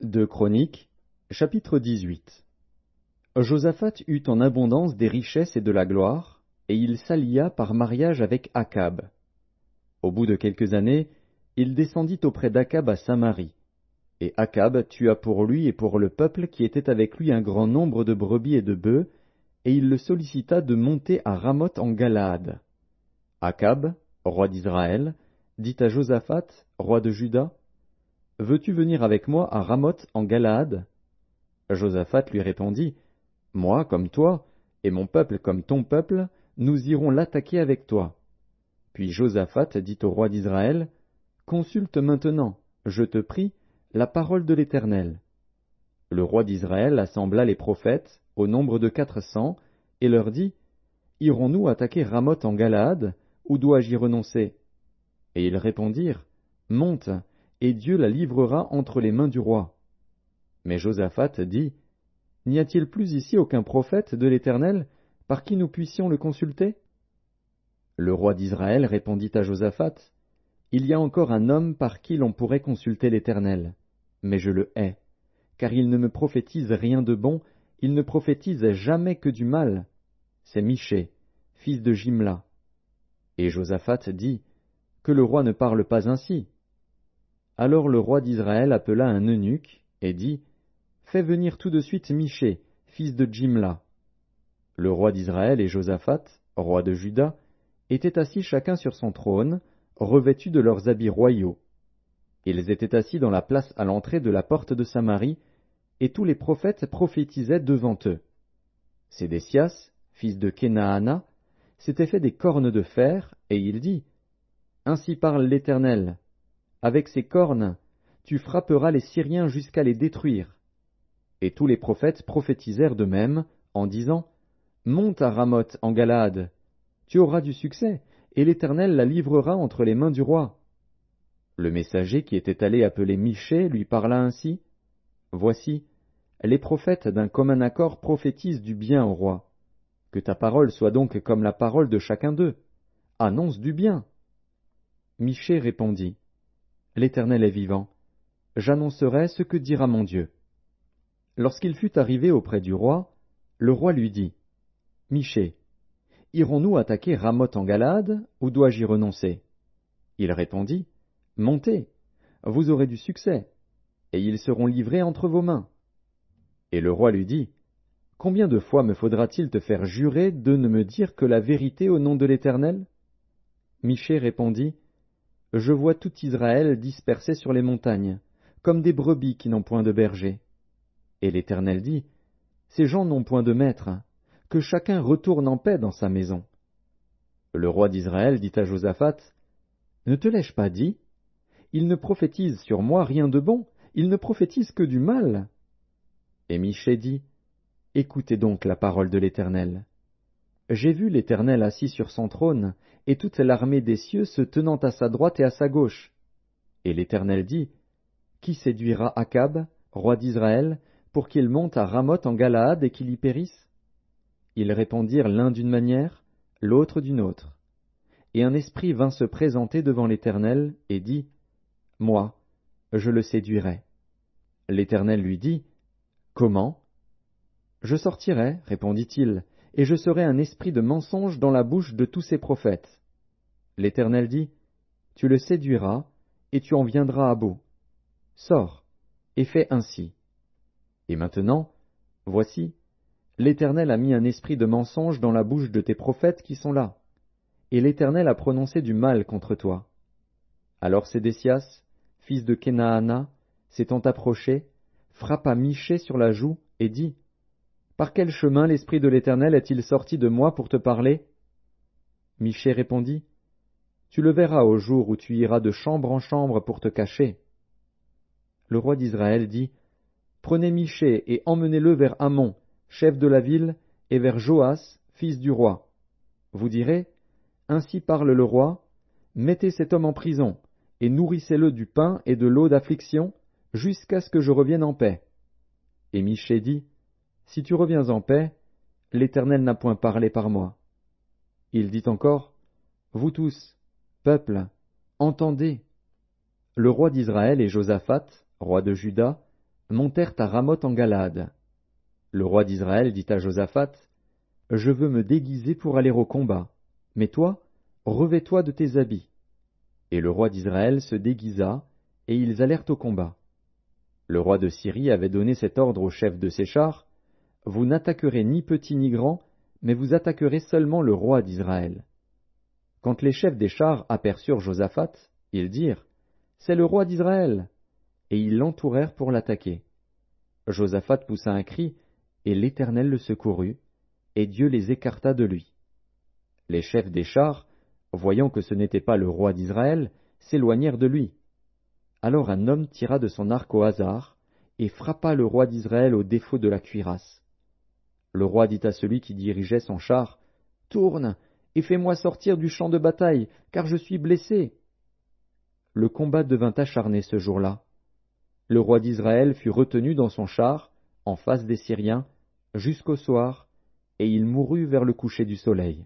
Deux Chroniques, chapitre 18. Josaphat eut en abondance des richesses et de la gloire, et il s'allia par mariage avec Akab. Au bout de quelques années, il descendit auprès d'Akab à Samarie. Et Akab tua pour lui et pour le peuple qui était avec lui un grand nombre de brebis et de bœufs, et il le sollicita de monter à Ramoth en Galaad. Akab, roi d'Israël, dit à Josaphat, roi de Juda, « Veux-tu venir avec moi à Ramoth en Galaad » Josaphat lui répondit, « Moi comme toi, et mon peuple comme ton peuple, nous irons l'attaquer avec toi. » Puis Josaphat dit au roi d'Israël, « Consulte maintenant, je te prie, la parole de l'Éternel. » Le roi d'Israël assembla les prophètes, au nombre de 400, et leur dit, « Irons-nous attaquer Ramoth en Galaad, ou dois-je y renoncer » Et ils répondirent, « Monte, et Dieu la livrera entre les mains du roi. » Mais Josaphat dit, « N'y a-t-il plus ici aucun prophète de l'Éternel par qui nous puissions le consulter » Le roi d'Israël répondit à Josaphat, « Il y a encore un homme par qui l'on pourrait consulter l'Éternel, mais je le hais, car il ne me prophétise rien de bon, il ne prophétise jamais que du mal. C'est Michée, fils de Jimla. » Et Josaphat dit, « Que le roi ne parle pas ainsi. » Alors le roi d'Israël appela un eunuque, et dit, « Fais venir tout de suite Michée, fils de Jimla. » Le roi d'Israël et Josaphat, roi de Juda, étaient assis chacun sur son trône, revêtus de leurs habits royaux. Ils étaient assis dans la place à l'entrée de la porte de Samarie, et tous les prophètes prophétisaient devant eux. Sédécias, fils de Kenaana, s'était fait des cornes de fer, et il dit, « Ainsi parle l'Éternel. Avec ces cornes, tu frapperas les Syriens jusqu'à les détruire. » Et tous les prophètes prophétisèrent de même, en disant, « Monte à Ramoth en Galaad, tu auras du succès, et l'Éternel la livrera entre les mains du roi. » Le messager qui était allé appeler Michée lui parla ainsi, « Voici, les prophètes d'un commun accord prophétisent du bien au roi. Que ta parole soit donc comme la parole de chacun d'eux. Annonce du bien. » Michée répondit, « L'Éternel est vivant. J'annoncerai ce que dira mon Dieu. » Lorsqu'il fut arrivé auprès du roi, le roi lui dit, « Michée, irons-nous attaquer Ramoth en Galaad, ou dois-je y renoncer » Il répondit, « Montez, vous aurez du succès, et ils seront livrés entre vos mains. » Et le roi lui dit, « Combien de fois me faudra-t-il te faire jurer de ne me dire que la vérité au nom de l'Éternel » Michée répondit, « Je vois tout Israël dispersé sur les montagnes, comme des brebis qui n'ont point de berger. » Et l'Éternel dit, « Ces gens n'ont point de maître, que chacun retourne en paix dans sa maison. » Le roi d'Israël dit à Josaphat, « Ne te l'ai-je pas dit? Il ne prophétise sur moi rien de bon, il ne prophétise que du mal. » Et Michée dit, « Écoutez donc la parole de l'Éternel. J'ai vu l'Éternel assis sur son trône, et toute l'armée des cieux se tenant à sa droite et à sa gauche. » Et l'Éternel dit, « Qui séduira Akab, roi d'Israël, pour qu'il monte à Ramoth en Galaad et qu'il y périsse » Ils répondirent l'un d'une manière, l'autre d'une autre. Et un esprit vint se présenter devant l'Éternel, et dit, « Moi, je le séduirai. » L'Éternel lui dit, « Comment » ? « Je sortirai, répondit-il, et je serai un esprit de mensonge dans la bouche de tous ces prophètes. » L'Éternel dit, « Tu le séduiras, et tu en viendras à bout. Sors, et fais ainsi. » Et maintenant, voici, l'Éternel a mis un esprit de mensonge dans la bouche de tes prophètes qui sont là, et l'Éternel a prononcé du mal contre toi. Alors Sédécias, fils de Kenaana, s'étant approché, frappa Michée sur la joue, et dit, « Par quel chemin l'Esprit de l'Éternel est-il sorti de moi pour te parler » Michée répondit, « Tu le verras au jour où tu iras de chambre en chambre pour te cacher. » Le roi d'Israël dit, « Prenez Michée et emmenez-le vers Amon, chef de la ville, et vers Joas, fils du roi. Vous direz, ainsi parle le roi, mettez cet homme en prison, et nourrissez-le du pain et de l'eau d'affliction, jusqu'à ce que je revienne en paix. » Et Michée dit, « Si tu reviens en paix, l'Éternel n'a point parlé par moi. » Il dit encore, « Vous tous, peuple, entendez. » Le roi d'Israël et Josaphat, roi de Juda, montèrent à Ramoth en Galade. Le roi d'Israël dit à Josaphat, « Je veux me déguiser pour aller au combat, mais toi, revêts-toi de tes habits. » Et le roi d'Israël se déguisa, et ils allèrent au combat. Le roi de Syrie avait donné cet ordre au chef de ses chars, « Vous n'attaquerez ni petit ni grand, mais vous attaquerez seulement le roi d'Israël. » Quand les chefs des chars aperçurent Josaphat, ils dirent, « C'est le roi d'Israël !» Et ils l'entourèrent pour l'attaquer. Josaphat poussa un cri, et l'Éternel le secourut, et Dieu les écarta de lui. Les chefs des chars, voyant que ce n'était pas le roi d'Israël, s'éloignèrent de lui. Alors un homme tira de son arc au hasard, et frappa le roi d'Israël au défaut de la cuirasse. Le roi dit à celui qui dirigeait son char, « Tourne, et fais-moi sortir du champ de bataille, car je suis blessé. » Le combat devint acharné ce jour-là. Le roi d'Israël fut retenu dans son char, en face des Syriens, jusqu'au soir, et il mourut vers le coucher du soleil.